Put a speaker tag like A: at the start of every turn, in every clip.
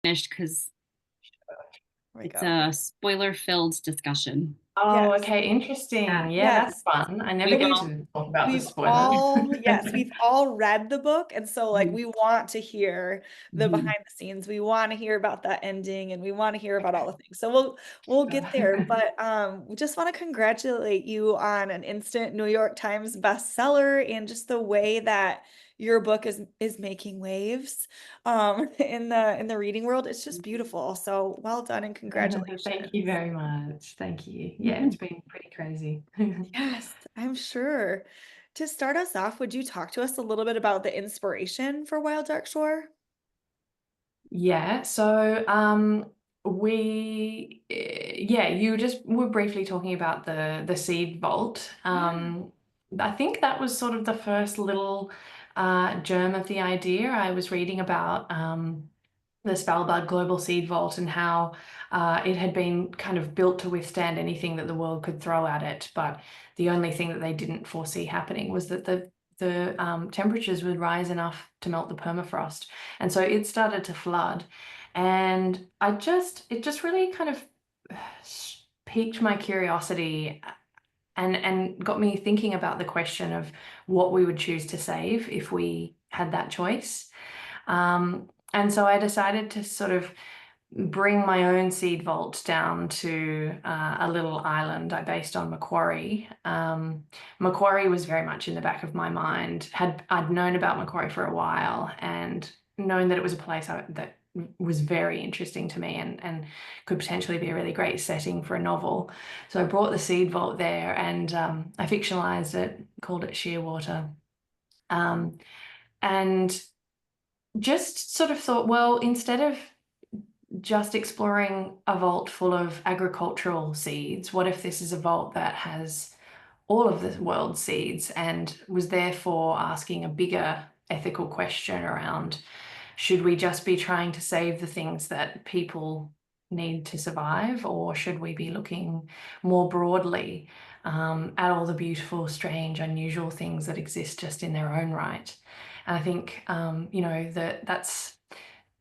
A: finished because
B: There we
A: it's
B: go.
A: a spoiler-filled discussion.
B: Yes.
C: Oh, okay,
A: Yeah,
C: interesting. Yeah, that's
B: Yes.
C: fun. I never
A: we
C: get
A: will.
C: to talk about the
B: We've
C: spoilers.
B: all, yes, we've all read the book. And so, like,
A: Mhm.
B: we want to hear the
A: Mhm.
B: behind the scenes. We want to hear about that ending and we want to hear about all the things. So we'll get there. But we just want to congratulate you on an instant New York Times bestseller and just the way that your book is making waves in the reading world. It's just beautiful. So well done and
C: Thank you
B: congratulations.
C: very much. Thank you. Yeah, it's
A: Mhm.
C: been pretty crazy.
B: Yes, I'm sure. To start us off, would you talk to us a little bit about the inspiration for Wild Dark Shore?
C: Yeah, so yeah, you just were briefly talking about the seed vault.
B: Yeah.
C: I think that was sort of the first little germ of the idea. I was reading about the Svalbard Global Seed Vault and how it had been kind of built to withstand anything that the world could throw at it. But the only thing that they didn't foresee happening was that the temperatures would rise enough to melt the permafrost, and so it started to flood. And it just really kind of piqued my curiosity and got me thinking about the question of what we would choose to save if we had that choice. And so I decided to sort of bring my own seed vault down to a little island I based on Macquarie. Macquarie was very much in the back of my mind. I'd known about Macquarie for a while and known that it was a place that was very interesting to me and could potentially be a really great setting for a novel. So I brought the seed vault there and I fictionalized it, called it Shearwater. Um, and just sort of thought, well, instead of just exploring a vault full of agricultural seeds, what if this is a vault that has all of the world's seeds and was therefore asking a bigger ethical question around should we just be trying to save the things that people need to survive, or should we be looking more broadly at all the beautiful, strange, unusual things that exist just in their own right? And I think, that's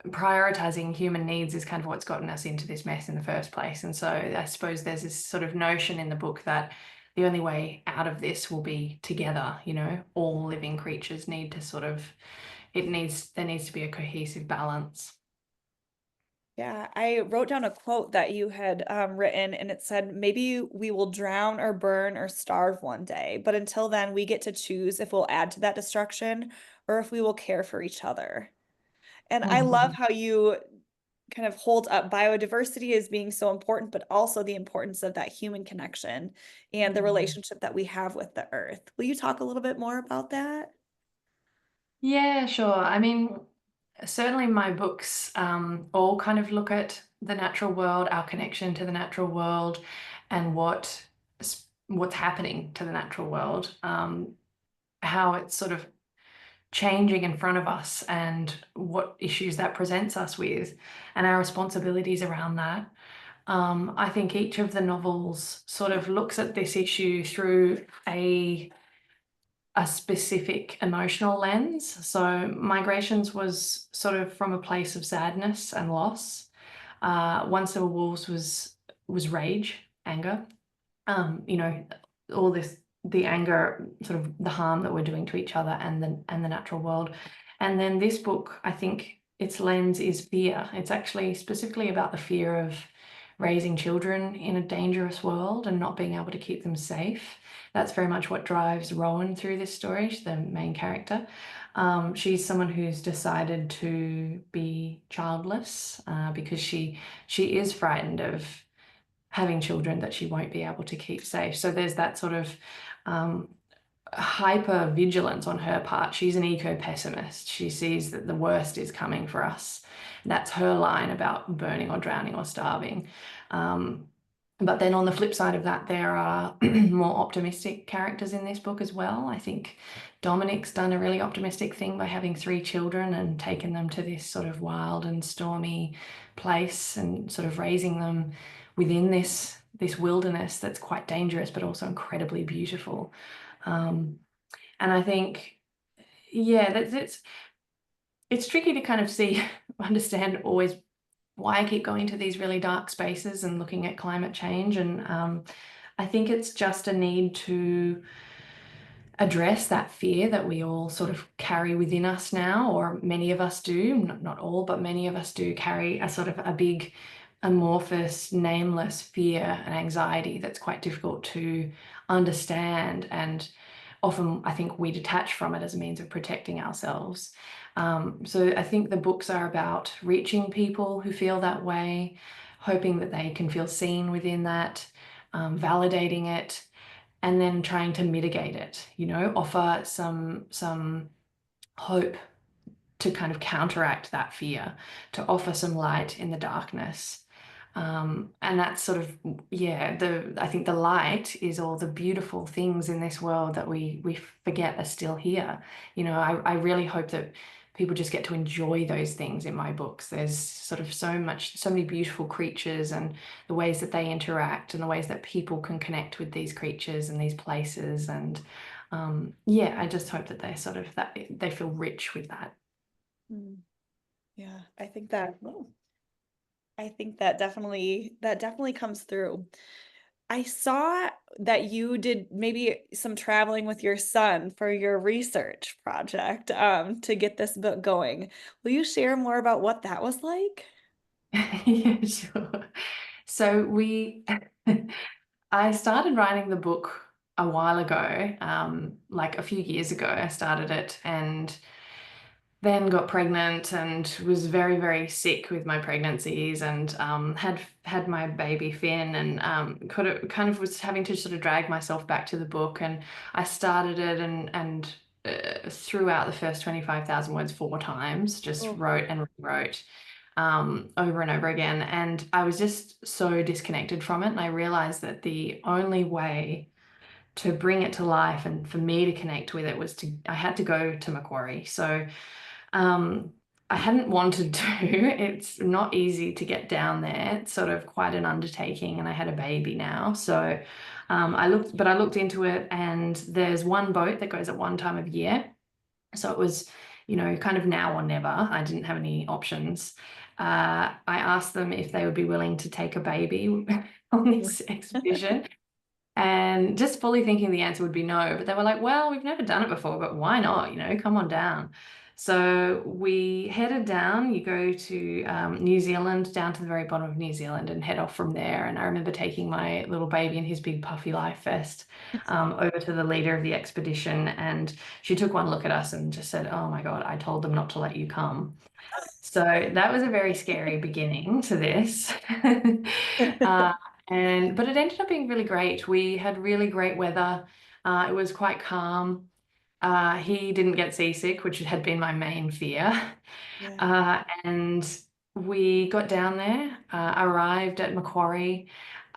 C: prioritizing human needs is kind of what's gotten us into this mess in the first place. And so I suppose there's this sort of notion in the book that the only way out of this will be together, all living creatures need to sort of, there needs to be a cohesive balance.
B: Yeah, I wrote down a quote that you had written, and it said, maybe we will drown or burn or starve one day, but until then, we get to choose if we'll add to that destruction or if we will care for each other. And I love
C: Mhm.
B: how you kind of hold up biodiversity as being so important, but also the importance of that human connection and the relationship that we have with the earth. Will you talk a little bit more about that?
C: Yeah, sure. I mean, certainly my books all kind of look at the natural world, our connection to the natural world, and what's happening to the natural world, how it's sort of changing in front of us and what issues that presents us with and our responsibilities around that. I think each of the novels sort of looks at this issue through a specific emotional lens. So Migrations was sort of from a place of sadness and loss. Once There Were Wolves was rage, anger. You know, all this, the anger, sort of the harm that we're doing to each other and the natural world. And then this book, I think its lens is fear. It's actually specifically about the fear of raising children in a dangerous world and not being able to keep them safe. That's very much what drives Rowan through this story. She's the main character. She's someone who's decided to be childless because she is frightened of having children that she won't be able to keep safe. So there's that sort of hyper vigilance on her part. She's an eco pessimist. She sees that the worst is coming for us. That's her line about burning or drowning or starving. But then on the flip side of that, there are more optimistic characters in this book as well. I think Dominic's done a really optimistic thing by having 3 children and taken them to this sort of wild and stormy place and sort of raising them within this wilderness that's quite dangerous but also incredibly beautiful. And I think, yeah, it's tricky to kind of see, understand always why I keep going to these really dark spaces and looking at climate change. And I think it's just a need to address that fear that we all sort of carry within us now, or many of us do, not all, but many of us do carry a sort of a big amorphous, nameless fear and anxiety that's quite difficult to understand. And often I think we detach from it as a means of protecting ourselves. So I think the books are about reaching people who feel that way, hoping that they can feel seen within that, validating it, and then trying to mitigate it, offer some hope to kind of counteract that fear, to offer some light in the darkness. And that's sort of, I think the light is all the beautiful things in this world that we forget are still here. I really hope that people just get to enjoy those things in my books. There's sort of so many beautiful creatures, and the ways that they interact and the ways that people can connect with these creatures and these places. And I just hope that they feel rich with that.
B: Yeah, I think that definitely comes through. I saw that you did maybe some traveling with your son for your research project, to get this book going. Will you share more about what that was like?
C: Yeah, sure. So I started writing the book a while ago, like a few years ago. I started it, and then got pregnant and was very, very sick with my pregnancies, and had my baby Finn, and kind of was having to sort of drag myself back to the book. And I started it and threw out the first 25,000 words 4 times, just
B: Oh.
C: wrote and rewrote over and over again. And I was just so disconnected from it. And I realized that the only way to bring it to life and for me to connect with it I had to go to Macquarie. So I hadn't wanted to. It's not easy to get down there. It's sort of quite an undertaking, and I had a baby now. So I looked into it, and there's one boat that goes at one time of year. So it was, kind of now or never. I didn't have any options. I asked them if they would be willing to take a baby on this expedition. And just fully thinking the answer would be no, but they were like, well, we've never done it before, but why not? Come on down. So we headed down. You go to New Zealand, down to the very bottom of New Zealand, and head off from there. And I remember taking my little baby in his big puffy life vest over to the leader of the expedition. And she took one look at us and just said, oh my God, I told them not to let you come. So that was a very scary beginning to this. But it ended up being really great. We had really great weather. It was quite calm. He didn't get seasick, which had been my main fear.
B: Yeah.
C: And we got down there, arrived at Macquarie,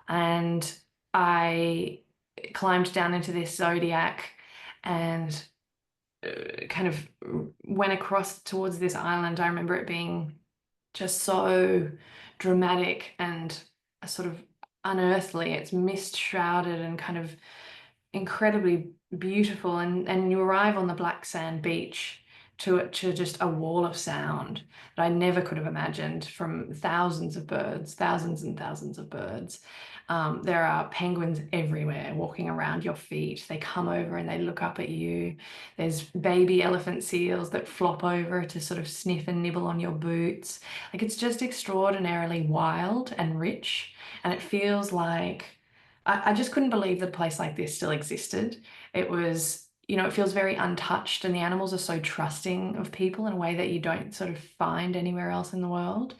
C: and I climbed down into this zodiac and kind of went across towards this island. I remember it being just so dramatic and sort of unearthly. It's mist shrouded and kind of incredibly beautiful. And you arrive on the black sand beach to just a wall of sound that I never could have imagined, from thousands of birds, thousands and thousands of birds. There are penguins everywhere walking around your feet. They come over and they look up at you. There's baby elephant seals that flop over to sort of sniff and nibble on your boots. Like, it's just extraordinarily wild and rich. And it feels like I just couldn't believe that a place like this still existed. It was, it feels very untouched, and the animals are so trusting of people in a way that you don't sort of find anywhere else in the world.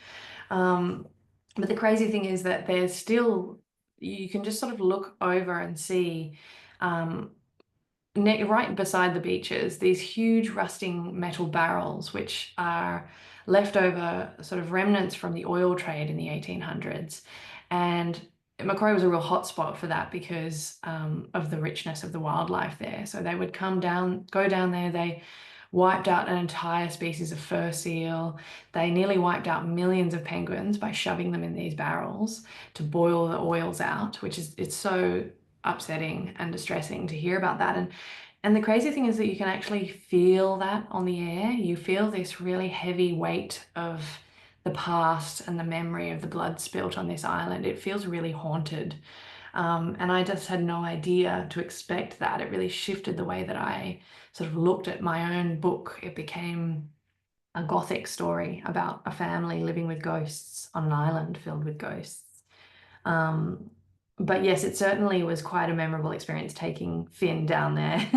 C: But the crazy thing is that there's still, you can just sort of look over and see, right beside the beaches, these huge rusting metal barrels, which are leftover sort of remnants from the oil trade in the 1800s. And Macquarie was a real hotspot for that because of the richness of the wildlife there. So they would go down there. They wiped out an entire species of fur seal. They nearly wiped out millions of penguins by shoving them in these barrels to boil the oils out, it's so upsetting and distressing to hear about that. And the crazy thing is that you can actually feel that on the air. You feel this really heavy weight of the past and the memory of the blood spilt on this island. It feels really haunted. And I just had no idea to expect that. It really shifted the way that I sort of looked at my own book. It became a gothic story about a family living with ghosts on an island filled with ghosts. But yes, it certainly was quite a memorable experience taking Finn down there.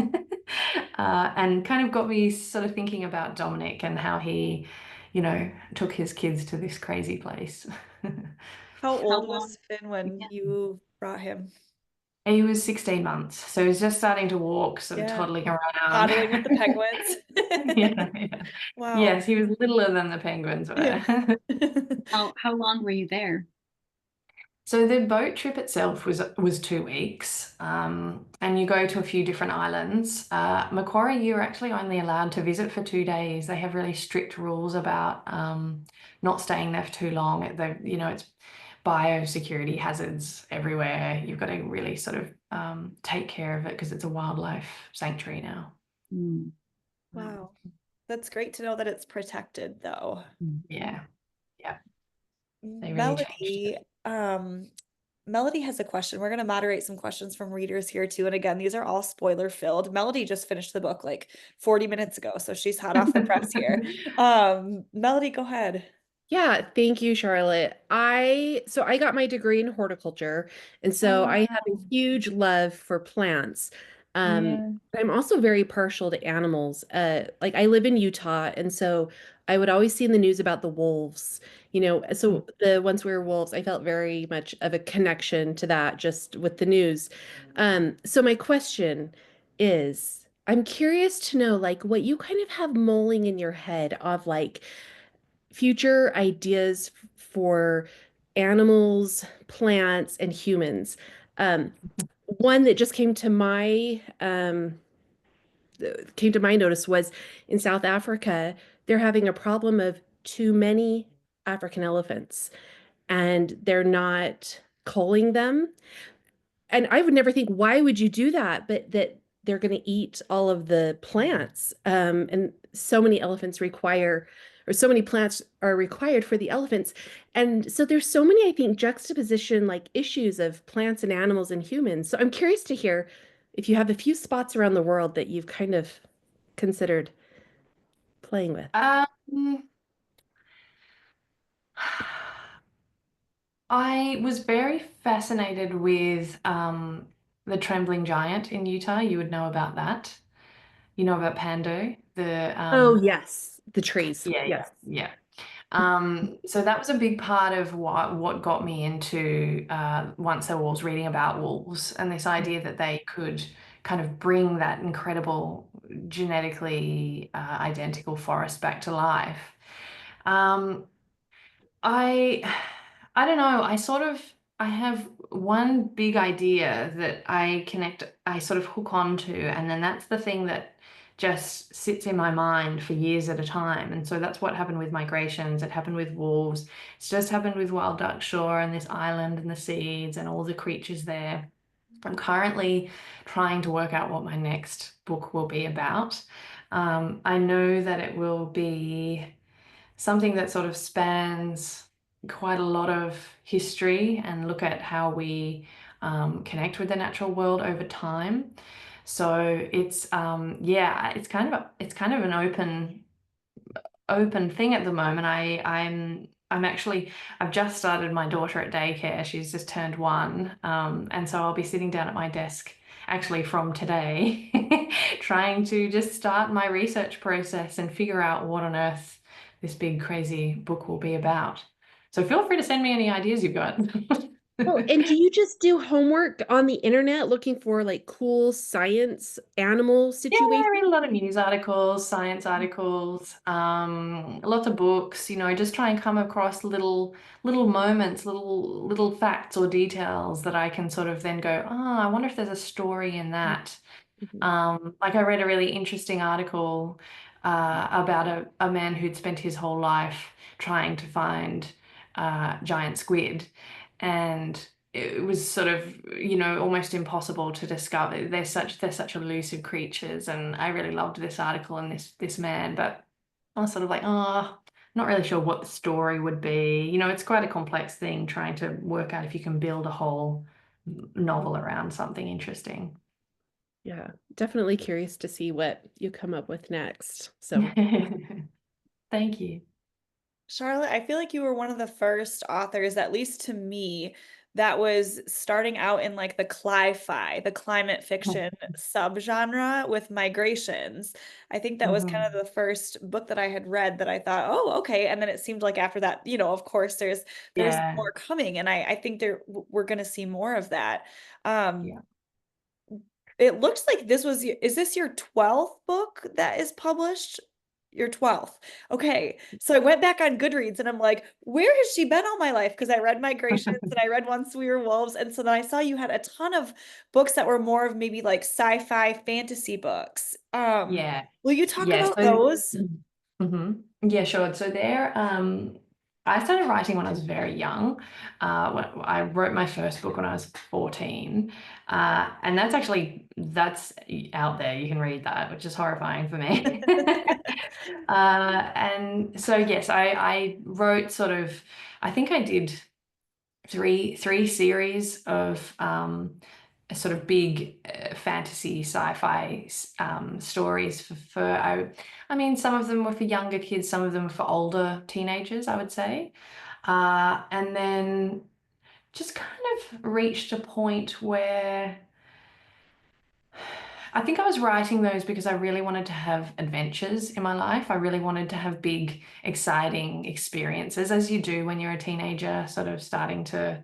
C: And kind of got me sort of thinking about Dominic and how he, took his kids to this crazy place.
B: How
A: How
B: old
A: long?
B: was Finn when
A: Yeah.
B: you brought him?
C: He was 16 months, so he was just starting to walk, sort of
B: Yeah.
C: toddling around.
B: Toddling with the penguins.
C: Yeah.
B: Wow.
C: Yes, he was littler than the penguins
B: Yeah.
C: were.
A: How long were you there?
C: So the boat trip itself was 2 weeks, and you go to a few different islands. Macquarie, you're actually only allowed to visit for 2 days. They have really strict rules about not staying there for too long. It's biosecurity hazards everywhere. You've got to really sort of take care of it because it's a wildlife sanctuary now.
A: Mm.
B: Wow. That's great to know that it's protected though.
C: Yeah, yeah, they really changed
B: Melody,
C: it.
B: Melody has a question. We're going to moderate some questions from readers here too. And again, these are all spoiler filled. Melody just finished the book like 40 minutes ago, so she's hot off the press here. Melody, go ahead.
D: Yeah, thank you, Charlotte. I got my degree in horticulture, and so I have a
B: Oh,
D: huge love for plants. Um,
B: yeah.
D: I'm also very partial to animals. Like I live in Utah, and so I would always see in the news about the wolves. So the once we were wolves, I felt very much of a connection to that just with the news. So my question is, I'm curious to know like what you kind of have mulling in your head of like future ideas for animals, plants, and humans. Um, One that just came to my notice was in South Africa, they're having a problem of too many African elephants, and they're not culling them, and I would never think, why would you do that? But that they're going to eat all of the plants. And so many elephants require, or so many plants are required for the elephants. And so there's so many, I think, juxtaposition like issues of plants and animals and humans. So I'm curious to hear if you have a few spots around the world that you've kind of considered playing with.
C: Um, I was very fascinated with the trembling giant in Utah. You would know about that. You know about Pando, the
D: Oh, yes, the trees.
C: yeah, yeah,
D: Yes.
C: yeah. So that was a big part of what got me into Once There Was reading about wolves and this idea that they could kind of bring that incredible genetically identical forest back to life. Um, I I don't know. I have one big idea that I sort of hook on to, and then that's the thing that just sits in my mind for years at a time. And so that's what happened with migrations. It happened with wolves. It's just happened with Wild Duck Shore and this island and the seeds and all the creatures there. I'm currently trying to work out what my next book will be about. I know that it will be something that sort of spans quite a lot of history and look at how we connect with the natural world over time. So it's kind of an open thing at the moment. I'm actually I've just started my daughter at daycare. She's just turned 1, and so I'll be sitting down at my desk actually from today, trying to just start my research process and figure out what on earth this big crazy book will be about. So feel free to send me any ideas you've got.
D: Oh, and do you just do homework on the internet looking for like cool science animal
C: Yeah, I read a
D: situations?
C: lot of news articles, science articles, lots of books, just try and come across little moments, little facts or details that I can sort of then go, oh, I wonder if there's a story in that.
D: Mhm.
C: Like I read a really interesting article about a man who'd spent his whole life trying to find giant squid, and it was sort of, almost impossible to discover. They're such elusive creatures, and I really loved this article and this man, but I was sort of like, oh, not really sure what the story would be. You know, it's quite a complex thing trying to work out if you can build a whole novel around something interesting.
D: Yeah, definitely curious to see what you come up with next. So
C: Thank you.
B: Charlotte, I feel like you were one of the first authors, at least to me, that was starting out in like the cli-fi, the climate fiction subgenre with Migrations. I think that was kind of
C: Mhm.
B: the first book that I had read that I thought, oh, okay. And then it seemed like after that, of course there's
C: Yeah,
B: more coming. And I think we're gonna see more of that. Um,
C: yeah.
B: it looks like is this your 12th book that is published? Your 12th. Okay. So I went back on Goodreads and I'm like, where has she been all my life? Because I read Migrations and I read Once We Were Wolves. And so then I saw you had a ton of books that were more of maybe like sci-fi fantasy books.
C: Yeah.
B: Will you talk
C: Yeah.
B: about
C: So,
B: those?
C: yeah, sure. So I started writing when I was very young. When I wrote my first book when I was 14. And that's out there. You can read that, which is horrifying for me. And so yes, I wrote I think I did three series of sort of big fantasy sci-fi stories I mean, some of them were for younger kids, some of them were for older teenagers, I would say. And then just kind of reached a point where I think I was writing those because I really wanted to have adventures in my life. I really wanted to have big, exciting experiences, as you do when you're a teenager, sort of starting to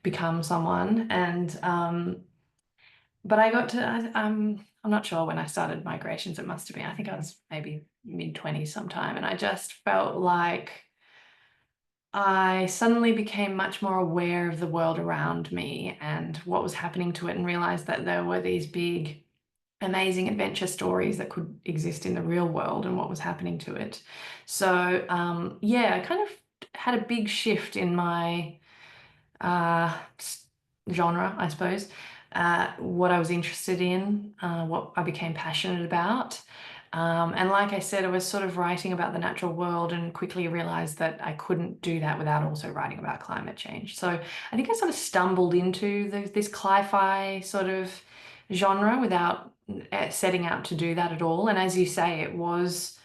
C: become someone. And but I got to I'm not sure when I started Migrations. It must have been, I think I was maybe mid-20s sometime, and I just felt like I suddenly became much more aware of the world around me and what was happening to it, and realized that there were these big, amazing adventure stories that could exist in the real world and what was happening to it. So yeah, I kind of had a big shift in my uh, genre, I suppose, what I was interested in, what I became passionate about. And like I said, I was sort of writing about the natural world and quickly realized that I couldn't do that without also writing about climate change. So I think I sort of stumbled into this cli-fi sort of genre without setting out to do that at all. And as you say, it wasn't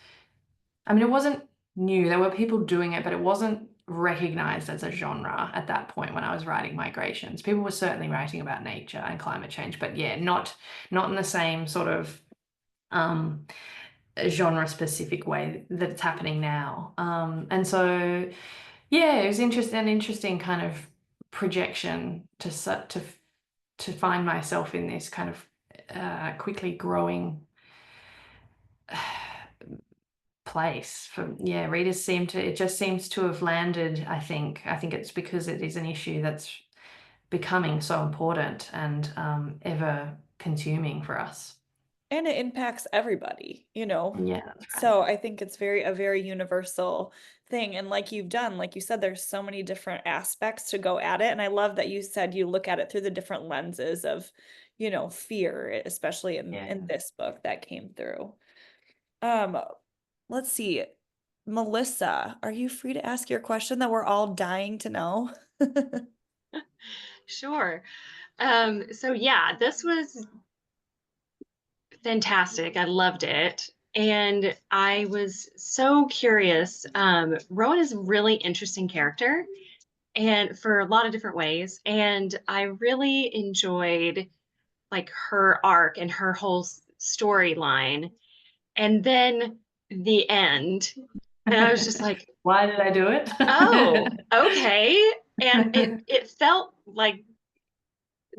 C: new. There were people doing it, but it wasn't recognized as a genre at that point when I was writing Migrations. People were certainly writing about nature and climate change, but yeah, not in the same sort of genre specific way that it's happening now. And so yeah, it was interesting kind of projection to find myself in this kind of quickly growing place. For yeah, readers it just seems to have landed. I think it's because it is an issue that's becoming so important and ever consuming for us.
B: And it impacts everybody.
C: Yeah, that's right.
B: So I think it's a very universal thing. And like you've done, like you said, there's so many different aspects to go at it. And I love that you said you look at it through the different lenses of, fear, especially in
C: Yeah.
B: this book that came through. Um, let's see. Melissa, are you free to ask your question that we're all dying to know?
E: Sure. So yeah, this was fantastic. I loved it. And I was so curious. Rowan is a really interesting character and for a lot of different ways. And I really enjoyed like her arc and her whole storyline. And then the end. And I was just like,
C: Why did I do it?
E: oh, okay. And it felt like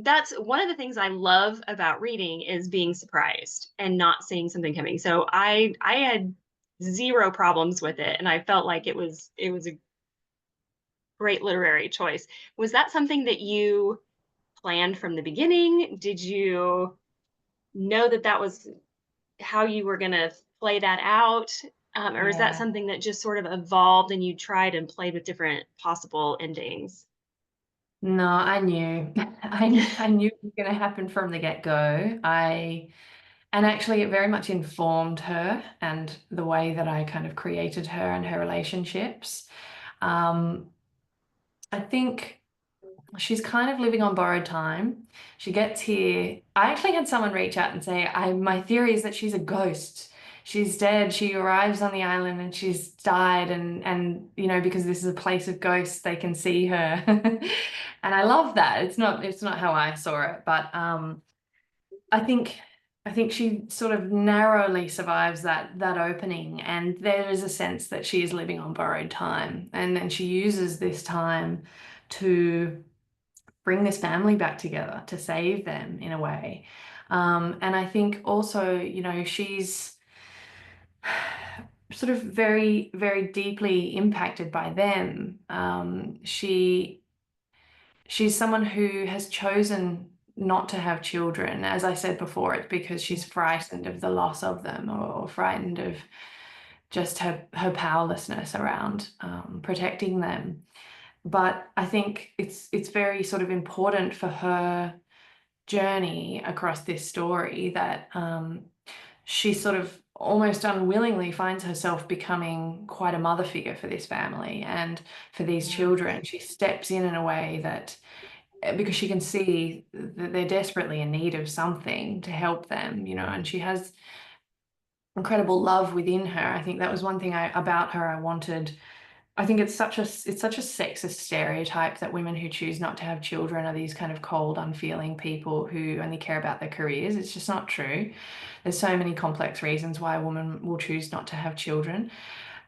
E: that's one of the things I love about reading is being surprised and not seeing something coming. So I had zero problems with it, and I felt like it was a great literary choice. Was that something that you planned from the beginning? Did you know that that was how you were going to play that out? Or is that
C: Yeah.
E: something that just sort of evolved and you tried and played with different possible endings?
C: No, I knew. I knew it was going to happen from the get-go. And actually, it very much informed her and the way that I kind of created her and her relationships. I think she's kind of living on borrowed time. She gets here. I actually had someone reach out and say, my theory is that she's a ghost. She's dead. She arrives on the island and she's died, and because this is a place of ghosts, they can see her. And I love that. It's not how I saw it, but I think she sort of narrowly survives that opening, and there is a sense that she is living on borrowed time, and then she uses this time to bring this family back together, to save them in a way. And I think also, she's sort of very, very deeply impacted by them. She's someone who has chosen not to have children. As I said before, it's because she's frightened of the loss of them, or frightened of just her powerlessness around protecting them. But I think it's very sort of important for her journey across this story that she sort of almost unwillingly finds herself becoming quite a mother figure for this family and for these children. She steps in a way that, because she can see that they're desperately in need of something to help them, and she has incredible love within her. I think that was one thing about her I wanted. I think it's such a sexist stereotype that women who choose not to have children are these kind of cold, unfeeling people who only care about their careers. It's just not true. There's so many complex reasons why a woman will choose not to have children.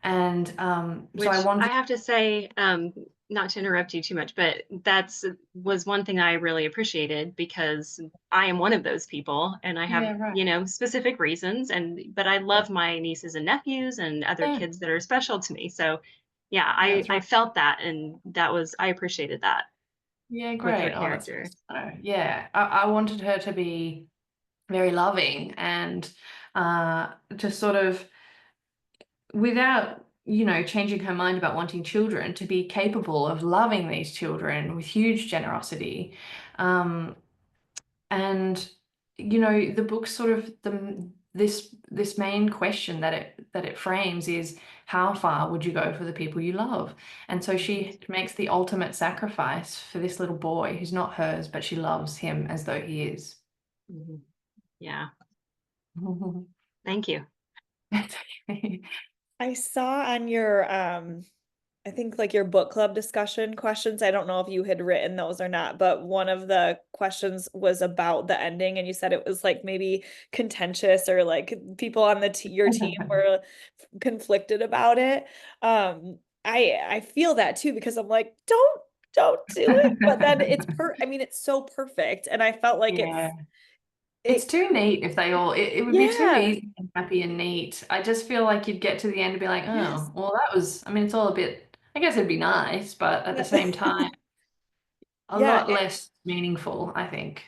C: And
E: Which
C: so I
E: I
C: wanted.
E: have to say, not to interrupt you too much, but was one thing I really appreciated, because I am one of those people, and I have,
C: Yeah, right.
E: specific reasons, but I love my nieces and nephews and other
C: Yeah,
E: kids that are special to me. So yeah,
C: that's
E: I
C: right.
E: felt that, and I appreciated that
C: Yeah,
E: with her
C: great. Oh, that's
E: character.
C: so. Yeah, I wanted her to be very loving and just sort of, without changing her mind about wanting children, to be capable of loving these children with huge generosity. um, and the book sort of, this main question that it frames is, how far would you go for the people you love? And so she makes the ultimate sacrifice for this little boy who's not hers, but she loves him as though he is.
E: Mhm. Yeah, thank you.
B: I saw on your I think like your book club discussion questions, I don't know if you had written those or not, but one of the questions was about the ending, and you said it was like maybe contentious, or like people on your team were conflicted about it. I feel that too, because I'm like, don't do it. But then I mean, it's so perfect, and I felt like
C: Yeah. It's
B: it
C: too neat if they all, it would be too
B: yeah.
C: easy and happy and neat. I just feel like you'd get to the end and be like,
B: Yes.
C: oh, well, that was, I mean, it's all a bit, I guess it'd be nice, but at the same time, a
B: Yeah,
C: lot less meaningful, I think.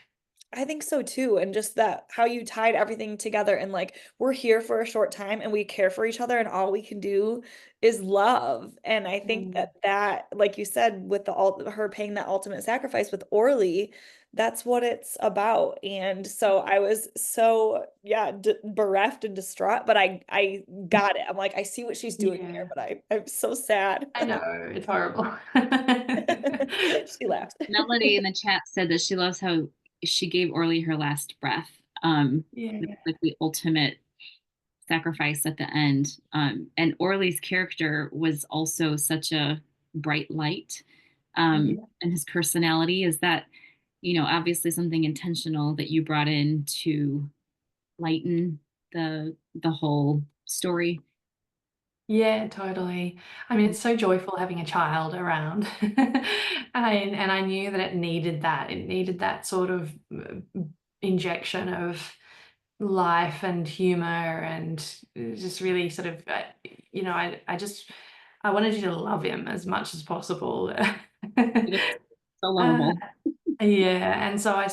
B: I think so too. And just that how you tied everything together, and like, we're here for a short time and we care for each other, and all we can do is love. And I think
C: Mm.
B: that like you said, with her paying that ultimate sacrifice with Orly, that's what it's about. And so I was so, yeah, bereft and distraught, but I got it. I'm like, I see what she's doing here,
C: Yeah,
B: but I'm so sad.
C: I know, it's horrible.
B: She laughed.
A: Melody in the chat said that she loves how she gave Orly her last breath.
C: Yeah.
A: Like the ultimate sacrifice at the end. And Orly's character was also such a bright light.
C: Yeah.
A: And his personality is that, obviously something intentional that you brought in to lighten the whole story.
C: Yeah, totally. I mean, it's so joyful having a child around. And I knew that it needed that. It needed that sort of injection of life and humor, and just really sort of, I wanted you to love him as much as possible.
A: It is so
C: Uh,
A: lovable.
C: yeah, and so I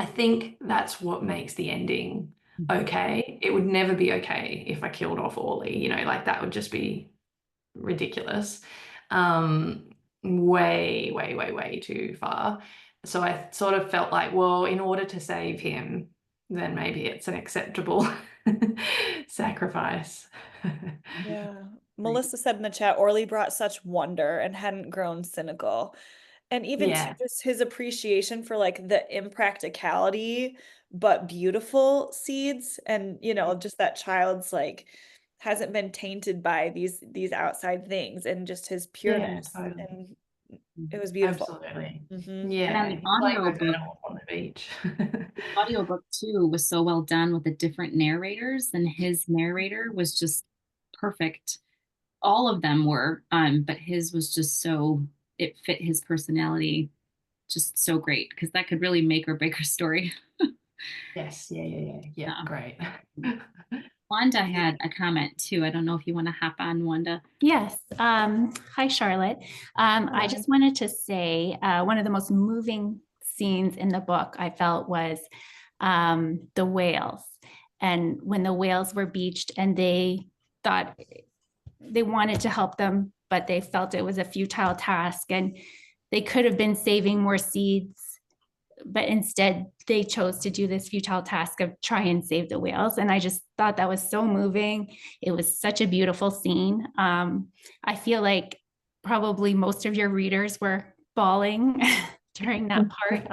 C: think that's what makes the ending okay. It would never be okay if I killed off Orly, like that would just be ridiculous. Way, way too far. So I sort of felt like, well, in order to save him, then maybe it's an acceptable sacrifice.
B: Yeah. Melissa said in the chat, Orly brought such wonder and hadn't grown cynical. And even too,
C: Yeah,
B: just his appreciation for like the impracticality, but beautiful seeds. And, you know, just that child's like hasn't been tainted by these outside things and just his
C: yeah,
B: pureness.
C: totally.
B: And it was beautiful.
C: Absolutely.
B: Hmm.
A: And then
C: Yeah,
A: the
C: he's playing with
A: audiobook,
C: animals on the beach.
A: audiobook too was so well done with the different narrators, and his narrator was just perfect. All of them were, but his was just so, it fit his personality just so great, because that could really make or break a story.
C: Yes, yeah,
A: Yeah.
C: great.
A: Wanda had a comment too. I don't know if you want to hop on, Wanda.
F: Yes. Hi, Charlotte. I
C: Hello.
F: just wanted to say one of the most moving scenes in the book I felt was the whales. And when the whales were beached and they thought they wanted to help them, but they felt it was a futile task and they could have been saving more seeds, but instead they chose to do this futile task of try and save the whales. And I just thought that was so moving. It was such a beautiful scene. I feel like probably most of your readers were bawling during that part.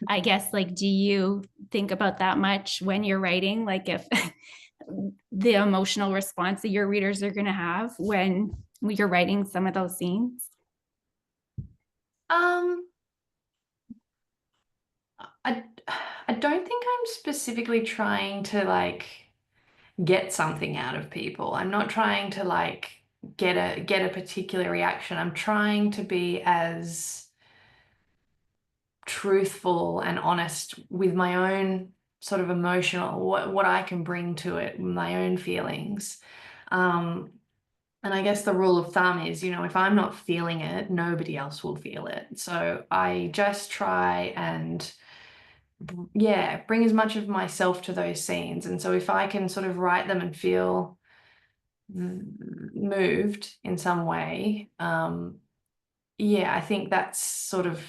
F: I guess, like, do you think about that much when you're writing? Like, if the emotional response that your readers are going to have when you're writing some of those scenes?
C: Um, I I don't think I'm specifically trying to like get something out of people. I'm not trying to like get a particular reaction. I'm trying to be as truthful and honest with my own sort of emotional what I can bring to it, my own feelings. Um, and I guess the rule of thumb is, you know, if I'm not feeling it, nobody else will feel it. So I just try and yeah, bring as much of myself to those scenes. And so if I can sort of write them and feel moved in some way, yeah, I think that's sort of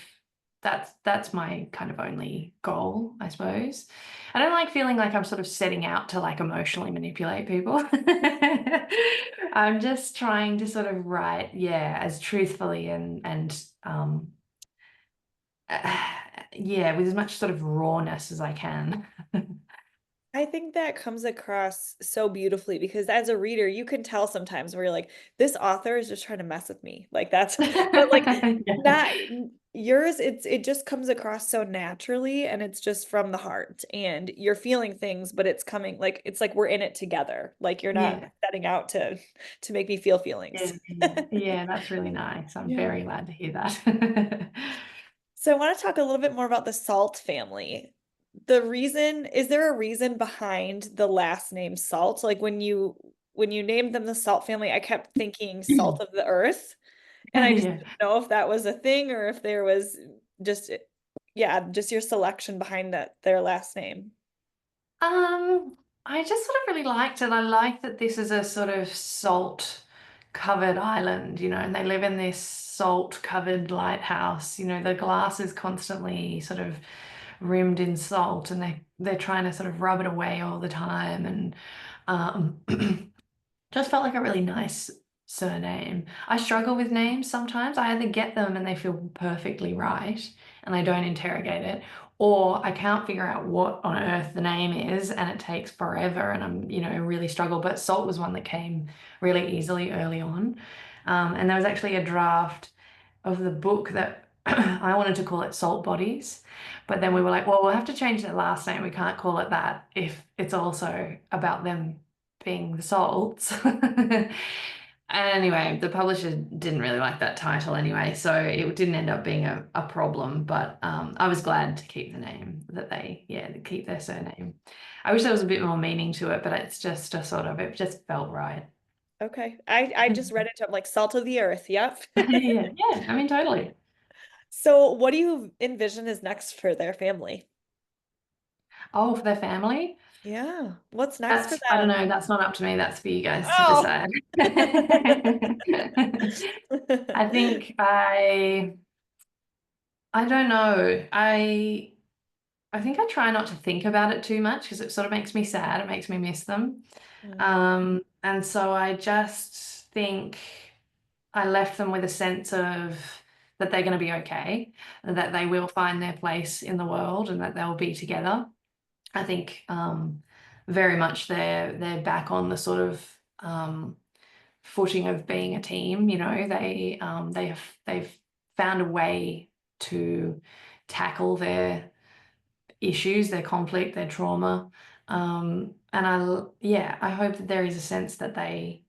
C: that's my kind of only goal, I suppose. I don't like feeling like I'm sort of setting out to like emotionally manipulate people. I'm just trying to sort of write, yeah, as truthfully and yeah, with as much sort of rawness as I can.
B: I think that comes across so beautifully because as a reader, you can tell sometimes where you're like, this author is just trying to mess with me. Like that's, but like
C: Yeah.
B: not yours, it just comes across so naturally and it's just from the heart and you're feeling things, but it's coming like it's like we're in it together. Like you're not
C: Yeah.
B: setting out to make me feel
C: Yeah,
B: feelings.
C: yeah, that's really nice. I'm
B: Yeah.
C: very glad to hear that.
B: So I want to talk a little bit more about the Salt family. Is there a reason behind the last name Salt? Like when you named them the Salt family, I kept thinking salt of the earth. And I just
C: Yeah.
B: didn't know if that was a thing or if there was just yeah, just your selection behind their last name.
C: I just sort of really liked it. I like that this is a sort of salt covered island, you know, and they live in this salt covered lighthouse. You know, the glass is constantly sort of rimmed in salt and they're trying to sort of rub it away all the time. And um just felt like a really nice surname. I struggle with names sometimes. I either get them and they feel perfectly right and I don't interrogate it, or I can't figure out what on earth the name is and it takes forever and I'm, you know, really struggle. But Salt was one that came really easily early on. And there was actually a draft of the book that I wanted to call it Salt Bodies. But then we were like, well, we'll have to change the last name. We can't call it that if it's also about them being the salts. Anyway, the publisher didn't really like that title anyway, so it didn't end up being a problem, but I was glad to keep the name that they keep their surname. I wish there was a bit more meaning to it, but it's just a sort of, it just felt right.
B: Okay. I just read it. I'm like salt of the earth. Yep.
C: Yeah, I mean, totally.
B: So what do you envision is next for their family?
C: Oh, for their family?
B: Yeah. What's next for
C: I don't
B: them?
C: know, that's not up to me, that's for you guys to
B: Oh.
C: decide. I think I don't know. I I think I try not to think about it too much because it sort of makes me sad. It makes me miss them. And so I just think I left them with a sense of that they're going to be okay, and that they will find their place in the world, and that they'll be together. I think very much they're back on the sort of footing of being a team. You know, they've found a way to tackle their issues, their conflict, their trauma. And I hope that there is a sense that they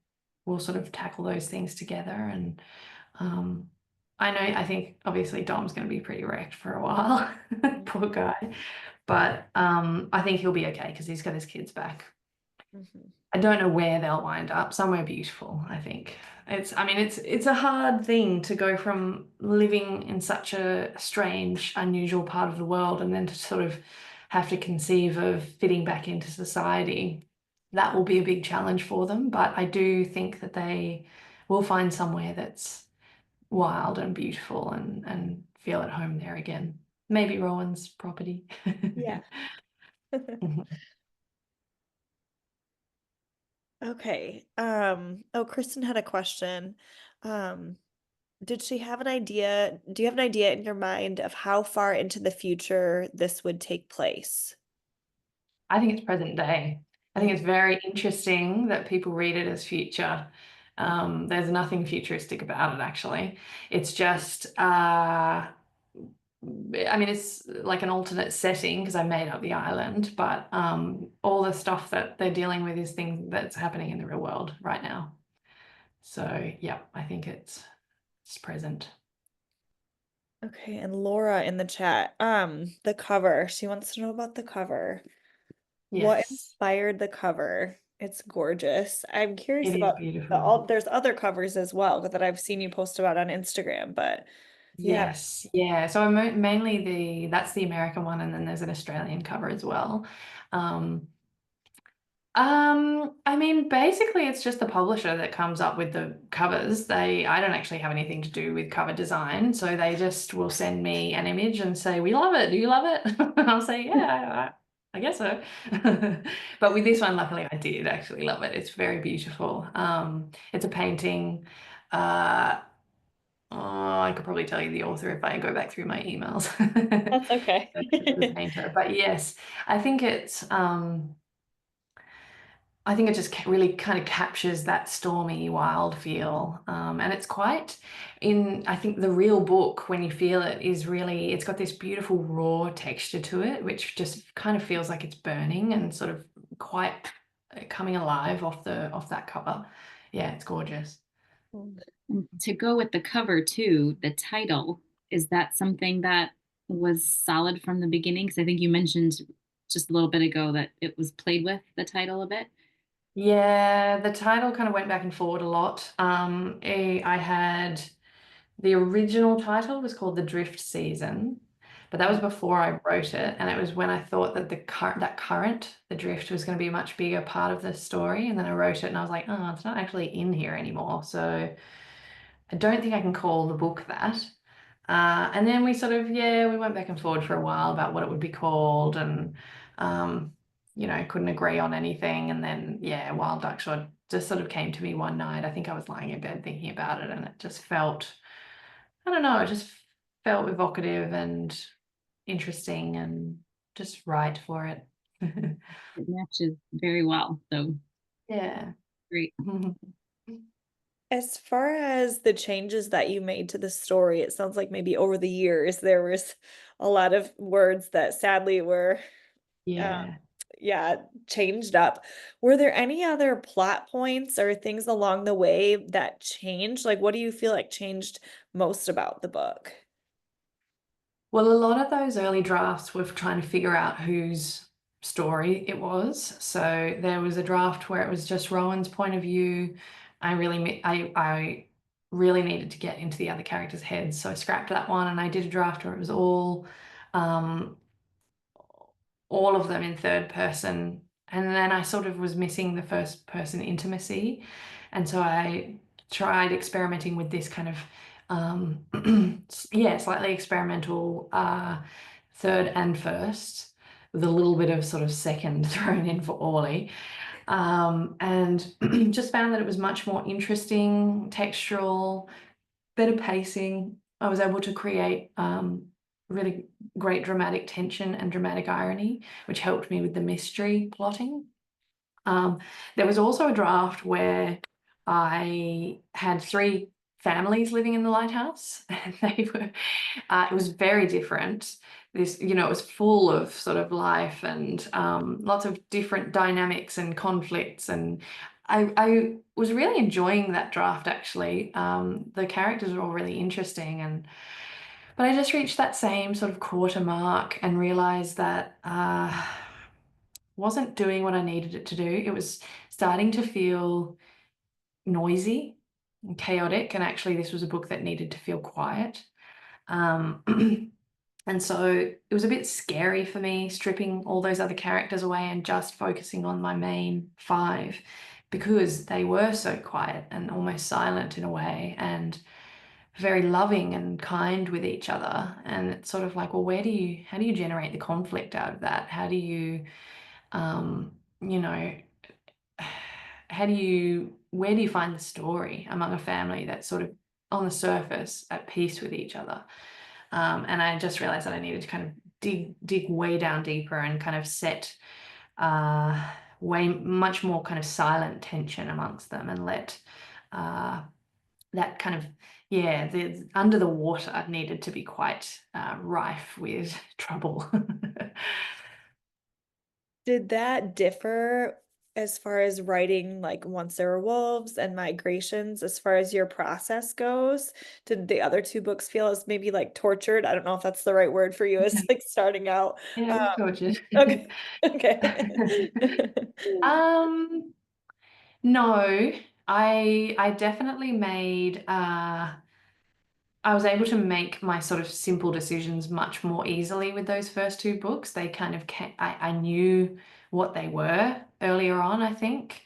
C: will sort of tackle those things together. And I think obviously Dom's going to be pretty wrecked for a while, poor guy. But I think he'll be okay because he's got his kids back. I don't know where they'll wind up. Somewhere beautiful, I think. It's a hard thing to go from living in such a strange, unusual part of the world and then to sort of have to conceive of fitting back into society. That will be a big challenge for them, but I do think that they will find somewhere that's wild and beautiful and feel at home there again. Maybe Rowan's property.
B: Yeah. Okay. Oh, Kristen had a question. Did she have an idea? Do you have an idea in your mind of how far into the future this would take place?
C: I think it's present day. I think it's very interesting that people read it as future. There's nothing futuristic about it, actually. It's just, it's like an alternate setting because I made up the island, but all the stuff that they're dealing with is things that's happening in the real world right now. So, yeah, I think it's present.
B: Okay, and Laura in the chat, the cover. She wants to know about the cover. What
C: Yes,
B: inspired the cover? It's gorgeous. I'm curious
C: it is
B: about
C: beautiful.
B: there's other covers as well that I've seen you post about on Instagram, but yeah.
C: Yes, yeah. So mainly that's the American one, and then there's an Australian cover as well. Basically it's just the publisher that comes up with the covers. I don't actually have anything to do with cover design, so they just will send me an image and say, "We love it. Do you love it?" And I'll say, "Yeah, I guess so." But with this one, luckily, I did actually love it. It's very beautiful. It's a painting. I could probably tell you the author if I go back through my emails.
B: That's okay.
C: The painter, but yes, I think it just really kind of captures that stormy, wild feel. And it's I think the real book, when you feel it, it's got this beautiful raw texture to it, which just kind of feels like it's burning and sort of quite coming alive off that cover. Yeah, it's gorgeous.
A: And to go with the cover too, the title, is that something that was solid from the beginning? Because I think you mentioned just a little bit ago that it was played with, the title a bit.
C: Yeah, the title kind of went back and forward a lot. I had the original title was called The Drift Season, but that was before I wrote it, and it was when I thought that the drift was going to be a much bigger part of the story, and then I wrote it and I was like, oh, it's not actually in here anymore, so I don't think I can call the book that. And then we went back and forward for a while about what it would be called, and couldn't agree on anything. And then, Wild Duck Short just sort of came to me one night. I think I was lying in bed thinking about it, and it just felt, I don't know, it just felt evocative and interesting and just right for it.
A: It matches very well. So
C: Yeah.
A: great.
B: As far as the changes that you made to the story, it sounds like maybe over the years there was a lot of words that sadly were changed up. Were there any other plot points or things along the way that changed? Like, what do you feel like changed most about the book?
C: Well, a lot of those early drafts were trying to figure out whose story it was. So there was a draft where it was just Rowan's point of view. I really needed to get into the other characters' heads, so I scrapped that one, and I did a draft where it was all of them in third person, and then I sort of was missing the first person intimacy, and so I tried experimenting with this kind of slightly experimental third and first, with a little bit of sort of second thrown in for Orly. And just found that it was much more interesting, textural, better pacing. I was able to create really great dramatic tension and dramatic irony, which helped me with the mystery plotting. There was also a draft where I had 3 families living in the lighthouse, and they were, it was very different. This, you know, it was full of sort of life and lots of different dynamics and conflicts, and I was really enjoying that draft actually. The characters were all really interesting, but I just reached that same sort of quarter mark and realized that wasn't doing what I needed it to do. It was starting to feel noisy and chaotic, and actually this was a book that needed to feel quiet. And so it was a bit scary for me, stripping all those other characters away and just focusing on my main 5, because they were so quiet and almost silent in a way, and very loving and kind with each other. And it's sort of like, well, how do you generate the conflict out of that? How do you, you know, where do you find the story among a family that's sort of on the surface at peace with each other? And I just realized that I needed to kind of dig way down deeper and kind of set way much more kind of silent tension amongst them, and let that kind of, the under the water needed to be quite rife with trouble.
B: Did that differ as far as writing, like Once There Were Wolves and Migrations, as far as your process goes? Did the other 2 books feel as maybe like tortured? I don't know if that's the right word for you, as like starting out.
C: Yeah, tortured.
B: Okay. Okay.
C: No, I definitely made I was able to make my sort of simple decisions much more easily with those first 2 books. They kind of I knew what they were earlier on, I think.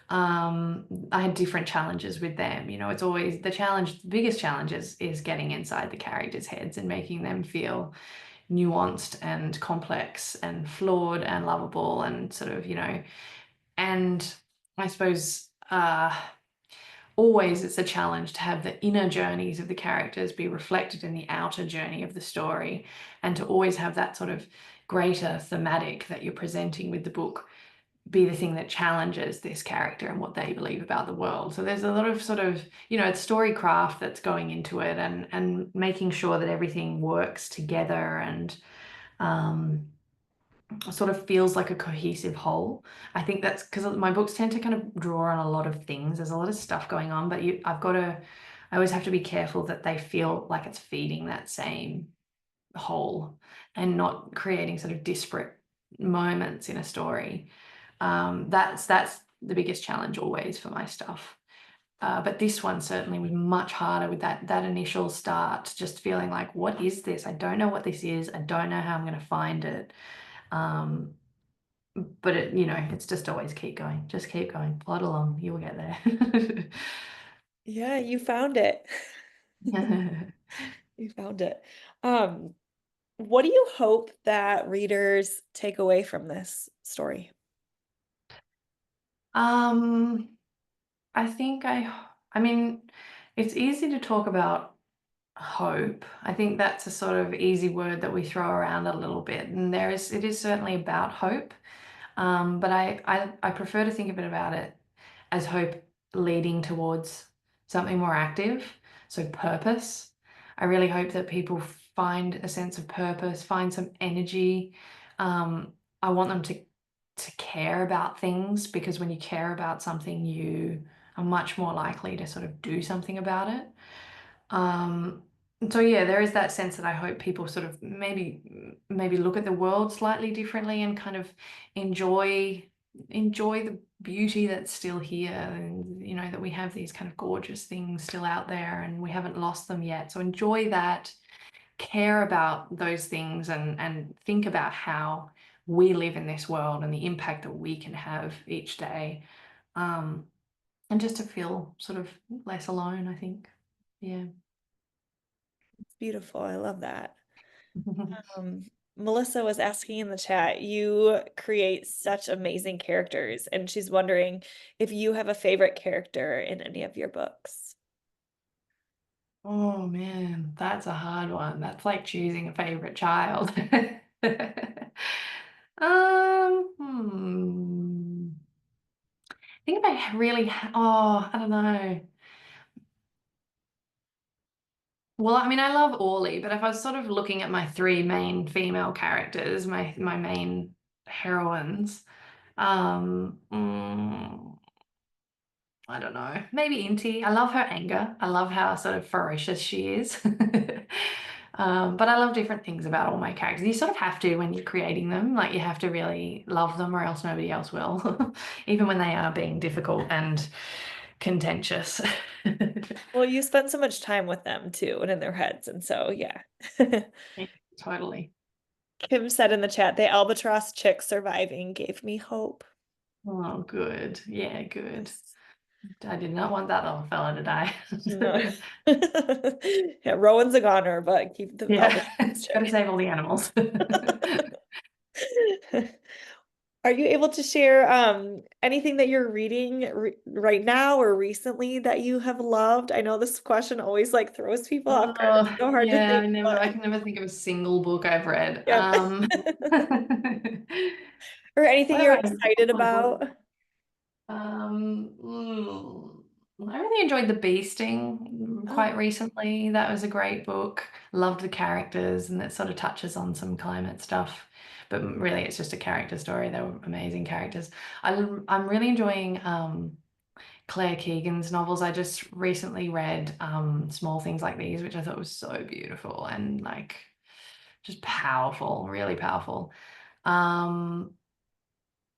C: I had different challenges with them. You know, it's always the biggest challenge is getting inside the characters' heads and making them feel nuanced and complex and flawed and lovable, and sort of, you know, and I suppose always it's a challenge to have the inner journeys of the characters be reflected in the outer journey of the story, and to always have that sort of greater thematic that you're presenting with the book be the thing that challenges this character and what they believe about the world. So there's a lot of sort of, you know, it's story craft that's going into it, and making sure that everything works together and sort of feels like a cohesive whole. I think that's because my books tend to kind of draw on a lot of things. There's a lot of stuff going on, but I always have to be careful that they feel like it's feeding that same whole and not creating sort of disparate moments in a story. That's the biggest challenge always for my stuff. But this one certainly was much harder with that initial start, just feeling like, what is this? I don't know what this is. I don't know how I'm going to find it. But it, you know, it's just always keep going, plod along, you will get there.
B: Yeah, you found it. You found it. What do you hope that readers take away from this story?
C: I think I mean, it's easy to talk about hope. I think that's a sort of easy word that we throw around a little bit, and it is certainly about hope. But I prefer to think of it about it as hope leading towards something more active, so purpose. I really hope that people find a sense of purpose, find some energy. I want them to care about things, because when you care about something, you are much more likely to sort of do something about it. So yeah, there is that sense that I hope people sort of maybe look at the world slightly differently, and kind of enjoy the beauty that's still here, and you know, that we have these kind of gorgeous things still out there and we haven't lost them yet. So enjoy that, care about those things, and think about how we live in this world and the impact that we can have each day. And just to feel sort of less alone, I think. Yeah.
B: It's beautiful. I love that. Melissa was asking in the chat, you create such amazing characters, and she's wondering if you have a favorite character in any of your books.
C: Oh man, that's a hard one. That's like choosing a favorite child. I think if I really, I don't know. Well, I mean, I love Orly, but if I was sort of looking at my three main female characters, my main heroines, um, mm, I don't know, maybe Inti. I love her anger. I love how sort of ferocious she is. But I love different things about all my characters. You sort of have to when you're creating them, like you have to really love them or else nobody else will, even when they are being difficult and contentious.
B: Well, you spend so much time with them too and in their heads, and so yeah.
C: Yeah, totally.
B: Kim said in the chat, the albatross chick surviving gave me hope.
C: Oh, good. Yeah, good. I did not want that little fella to die.
B: No. Yeah, Rowan's a goner, but keep the
C: Yeah,
B: albatross
C: gotta
B: chick.
C: save all the animals.
B: Are you able to share anything that you're reading right now or recently that you have loved? I know this question always like throws people off guard. It's so hard to
C: Yeah,
B: think.
C: I can never think of a single book I've read.
B: Yep. Or anything
C: What
B: you're
C: have I
B: excited about?
C: I really enjoyed The Beasting
B: Oh,
C: quite recently. That was a great book. Loved the characters, and it sort of touches on some climate stuff. But really, it's just a character story. They were amazing characters. I'm really enjoying Claire Keegan's novels. I just recently read Small Things Like These, which I thought was so beautiful and like just powerful, really powerful.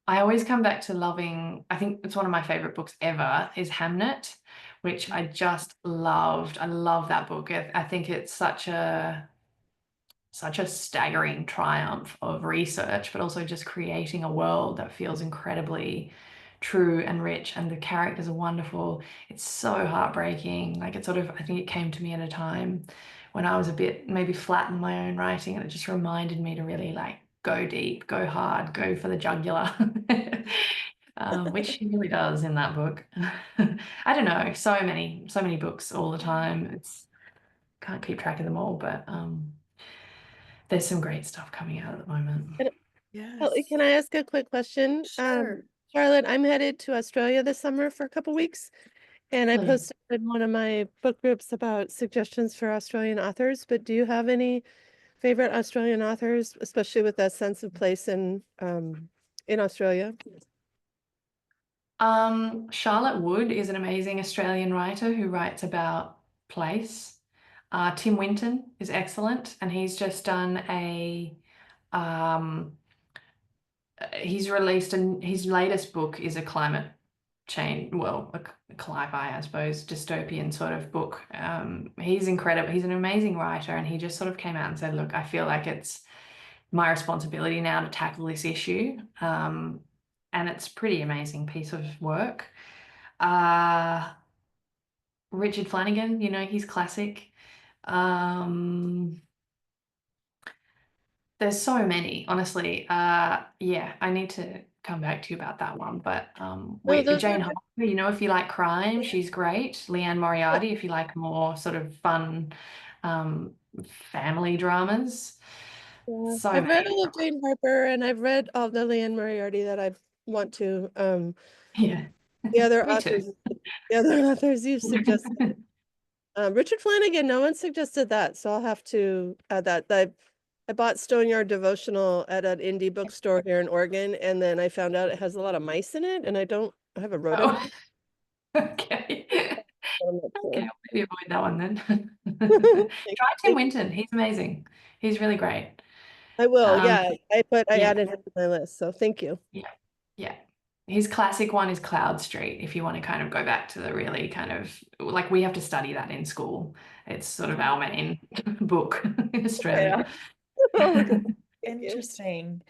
C: I always come back to loving, I think it's one of my favorite books ever, is Hamnet, which I just loved. I love that book. I think it's such a staggering triumph of research, but also just creating a world that feels incredibly true and rich, and the characters are wonderful. It's so heartbreaking. Like it sort of, I think it came to me at a time when I was a bit maybe flat in my own writing, and it just reminded me to really like go deep, go hard, go for the jugular. Which she really does in that book. I don't know, so many books all the time. It's can't keep track of them all, but there's some great stuff coming out at the moment.
B: yes.
D: Can I ask a quick question?
B: Sure.
D: Charlotte, I'm headed to Australia this summer for a couple weeks, and I
C: Brilliant.
D: posted in one of my book groups about suggestions for Australian authors, but do you have any favorite Australian authors, especially with that sense of place in Australia?
C: Charlotte Wood is an amazing Australian writer who writes about place. Tim Winton is excellent, and he's just done he's released his latest book is a climate change, well, a cli-fi, I suppose, dystopian sort of book. He's incredible. He's an amazing writer, and he just sort of came out and said, look, I feel like it's my responsibility now to tackle this issue. And it's pretty amazing piece of work. Richard Flanagan, he's classic. There's so many, honestly. Yeah, I need to come back to you about that one. But Jane Harper, if you like crime, she's great. Leanne Moriarty, if you like more sort of fun family dramas.
D: Yeah.
C: So
D: I've read
C: many.
D: all of Jane Harper, and I've read all the Leanne Moriarty that I want to.
C: Yeah.
D: The other
C: Me too.
D: authors you suggested. Richard Flanagan, no one suggested that, so I'll have to add that. I bought Stone Yard Devotional at an indie bookstore here in Oregon, and then I found out it has a lot of mice in it, and I have a rodent.
C: Oh. Okay. Okay, maybe avoid that one then. Try Tim Winton. He's amazing. He's really great.
D: I will, yeah. I
C: yeah.
D: added him to my list, so thank you.
C: Yeah. His classic one is Cloud Street, if you want to kind of go back to the really kind of, like we have to study that in school. It's sort of our main book in Australia.
B: Interesting.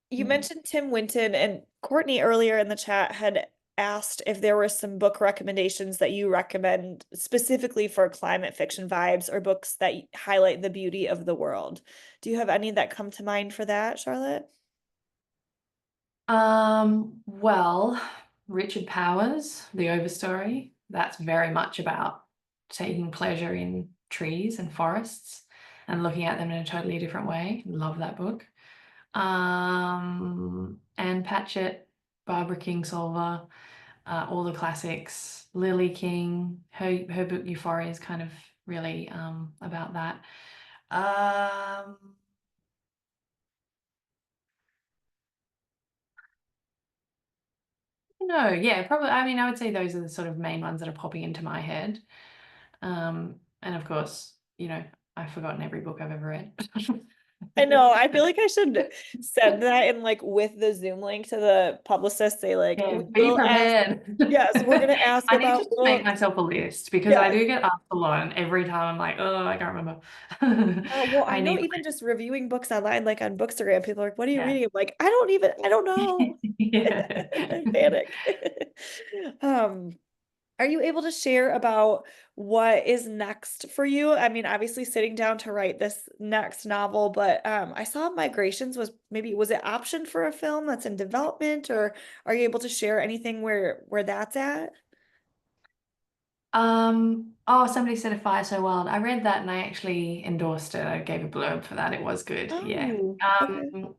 B: You mentioned Tim Winton, and Courtney earlier in the chat had asked if there were some book recommendations that you recommend specifically for climate fiction vibes or books that highlight the beauty of the world. Do you have any that come to mind for that, Charlotte?
C: Well, Richard Powers, The Overstory, that's very much about taking pleasure in trees and forests and looking at them in a totally different way. Love that book. Anne Patchett, Barbara Kingsolver, all the classics. Lily King, her book Euphoria is kind of really about that. No, yeah, probably. I mean, I would say those are the sort of main ones that are popping into my head. And of course, I've forgotten every book I've ever read.
B: I know. I feel like I should send that in like with the Zoom link to the publicist. Say like,
C: Yeah,
B: we
C: be
B: will ask.
C: prepared.
B: Yes, we're gonna ask
C: I need
B: about
C: to just make
B: books.
C: myself a list because I
B: Yes.
C: do get asked a lot, and every time I'm like, oh, I can't remember.
B: Well, I
C: I
B: know
C: need,
B: even just reviewing books online, like on Bookstagram, people are like, "What are you
C: yeah.
B: reading?" I'm like, I don't know.
C: Yeah.
B: I panic. Um, are you able to share about what is next for you? I mean, obviously sitting down to write this next novel, but I saw Migrations was it optioned for a film that's in development, or are you able to share anything where that's at?
C: Oh, somebody said A Fire So Wild. I read that and I actually endorsed it. I gave a blurb for that. It was good. Yeah.
B: Oh, okay.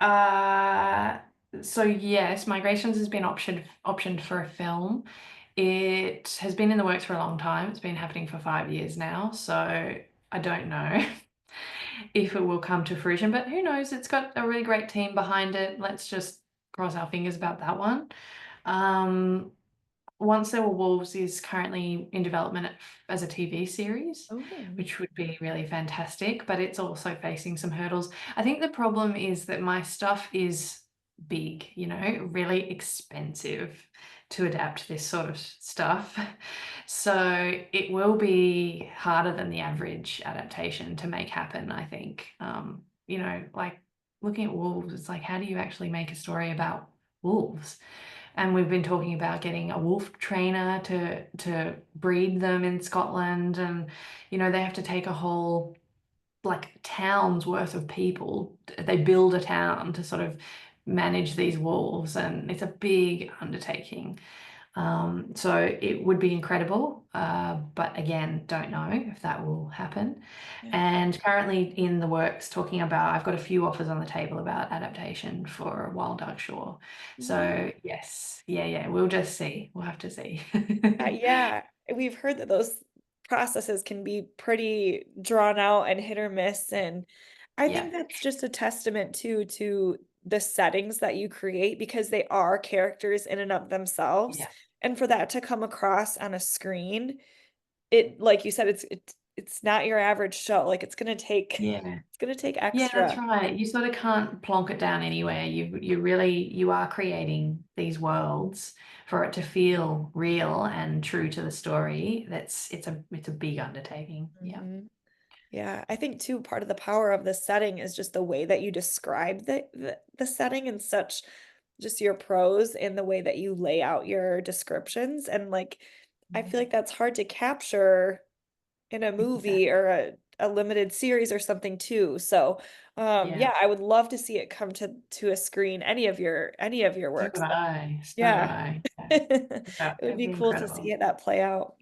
C: Uh, so yes, Migrations has been optioned for a film. It has been in the works for a long time. It's been happening for 5 years now. So I don't know if it will come to fruition, but who knows? It's got a really great team behind it. Let's just cross our fingers about that one. Um, Once There Were Wolves is currently in development as a TV series,
B: Oh.
C: which would be really fantastic, but it's also facing some hurdles. I think the problem is that my stuff is big, really expensive to adapt this sort of stuff. So it will be harder than the average adaptation to make happen, I think. Like looking at wolves, it's like, how do you actually make a story about wolves? And we've been talking about getting a wolf trainer to breed them in Scotland, and they have to take a whole like town's worth of people. They build a town to sort of manage these wolves, and it's a big undertaking. So it would be incredible, but again, don't know if that will happen.
B: Yeah.
C: And currently in the works, talking about, I've got a few offers on the table about adaptation for Wild Dark Shore. So yes, yeah, we'll just see. We'll have to see.
B: Yeah, we've heard that those processes can be pretty drawn out and hit or miss. And I
C: Yeah,
B: think that's just a testament to the settings that you create because they are characters in and of themselves.
C: yeah,
B: And for that to come across on a screen, it like you said, it's not your average show. Like
C: yeah.
B: it's gonna take
C: Yeah, that's
B: extra.
C: right. You sort of can't plonk it down anywhere. You are creating these worlds for it to feel real and true to the story. It's a big undertaking. Yeah.
B: Mhm. Yeah, I think too, part of the power of the setting is just the way that you describe the setting and such, just your prose and the way that you lay out your descriptions. And like, I feel like that's hard to capture in a movie
C: Exactly.
B: or a limited series or something too. So,
C: Yeah.
B: yeah, I would love to see it come to a screen, any of your
C: So would
B: works.
C: I. So would
B: Yeah.
C: I. Yeah. Yeah,
B: It would
C: it'd
B: be
C: be
B: cool to see
C: incredible.
B: it that play out.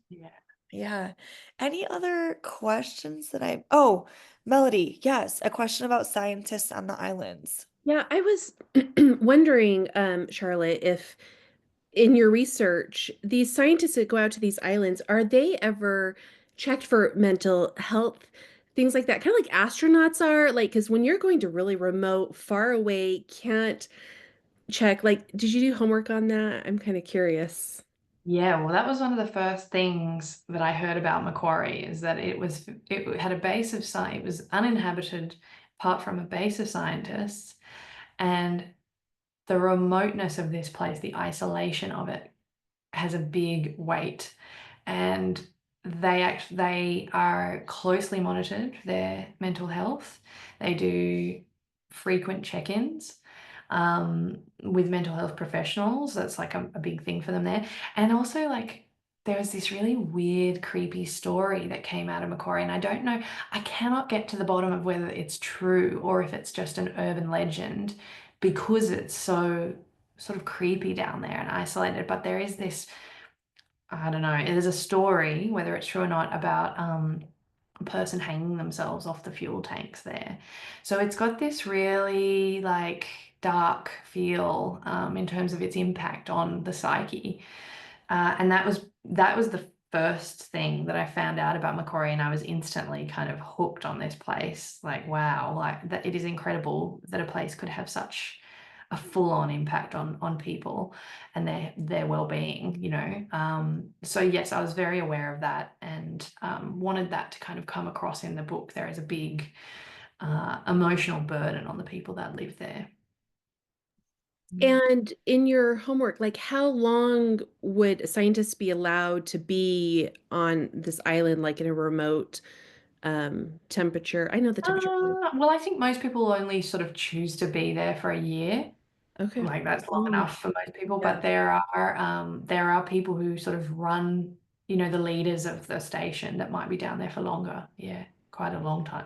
C: Yeah.
B: Yeah. Any other questions oh, Melody, yes, a question about scientists on the islands.
D: Yeah, I was wondering, Charlotte, if in your research, these scientists that go out to these islands, are they ever checked for mental health, things like that? Kind of like astronauts are, like, because when you're going to really remote, far away, can't check, like, did you do homework on that? I'm kind of curious.
C: Yeah, well, that was one of the first things that I heard about Macquarie is that it had a base of science. It was uninhabited apart from a base of scientists, and the remoteness of this place, the isolation of it, has a big weight, and they are closely monitored for their mental health. They do frequent check-ins. with mental health professionals. That's like a big thing for them there. And also like there was this really weird, creepy story that came out of Macquarie, and I don't know, I cannot get to the bottom of whether it's true or if it's just an urban legend because it's so sort of creepy down there and isolated. But there is this, I don't know, there's a story, whether it's true or not, about a person hanging themselves off the fuel tanks there. So it's got this really like dark feel in terms of its impact on the psyche. And that was the first thing that I found out about Macquarie, and I was instantly kind of hooked on this place. Like, wow, like that it is incredible that a place could have such a full-on impact on people and their well-being, you know. So yes, I was very aware of that and wanted that to kind of come across in the book. There is a big emotional burden on the people that live there.
D: And in your homework, like how long would scientists be allowed to be on this island, like in a remote temperature? I know the temperature.
C: Well, I think most people only sort of choose to be there for a year.
D: Okay.
C: Like that's long enough for most people,
B: Yeah.
C: but there are people who sort of run, you know, the leaders of the station that might be down there for longer. Yeah, quite a long time.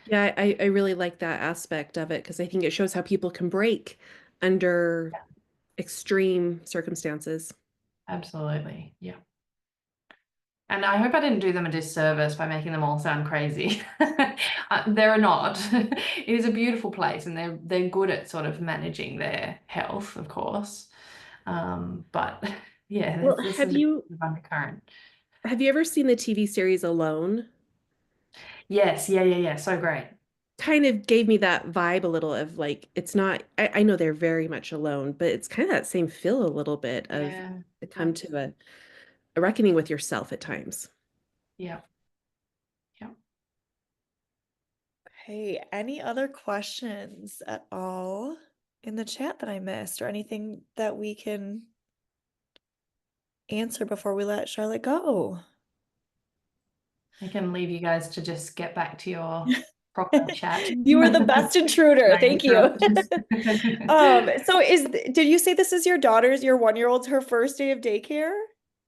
D: Yeah, I really like that aspect of it because I think it shows how people can break under extreme circumstances.
C: Absolutely. Yeah. And I hope I didn't do them a disservice by making them all sound crazy. They're not. It is a beautiful place, and they're good at sort of managing their health, of course. But yeah,
D: Well,
C: this
D: have
C: is a
D: you
C: undercurrent.
D: ever seen the TV series Alone?
C: Yes, yeah. So great.
D: Kind of gave me that vibe a little of like it's not I know they're very much alone, but it's kind of that same feel a little bit of
C: Yeah,
D: to come to a reckoning with yourself at times.
C: yeah.
B: Hey, any other questions at all in the chat that I missed or anything that we can answer before we let Charlotte go?
C: I can leave you guys to just get back to your proper chat.
B: You were the best intruder.
C: My
B: Thank you.
C: interruptions.
B: So did you say this is your 1-year-old's her first day of daycare?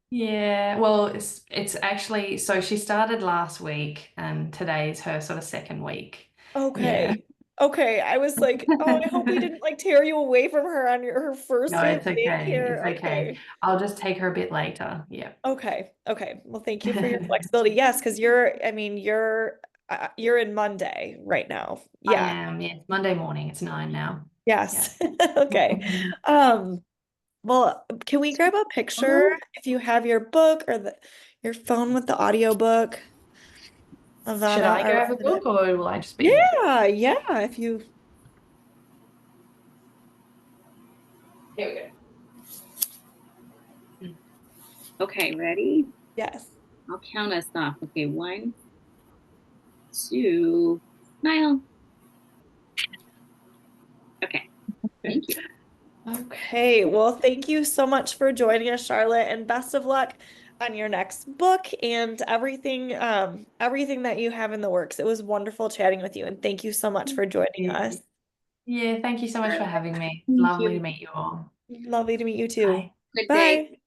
C: Yeah, well, it's actually, so she started last week and today's her sort of second week. Yeah.
B: Okay. Okay. I was like, oh, I hope we didn't like tear you away from her on her first
C: No,
B: day of
C: it's okay.
B: daycare.
C: It's okay. I'll just take her a bit later. Yeah.
B: Okay. Okay. Well, thank you for your flexibility. Yes, because you're in Monday right now.
C: I
B: Yeah.
C: am. Yeah, it's Monday morning. It's 9 now.
B: Yes. Okay. Well, can we grab a picture if you have your book or your phone with the audiobook?
C: Should I grab a book or will I just be?
B: Yeah, if you.
E: There we go. Okay, ready?
B: Yes.
A: I'll count us off. Okay, 1, 2, smile. Okay, thank you.
B: Okay, well, thank you so much for joining us, Charlotte, and best of luck on your next book and everything that you have in the works. It was wonderful chatting with you, and thank you so much for joining us.
C: Yeah, thank you so much for having me.
A: Thank
C: Lovely
A: you.
C: to meet you all.
B: Lovely to meet you too.
C: Bye.
A: Good
B: Bye.
A: day.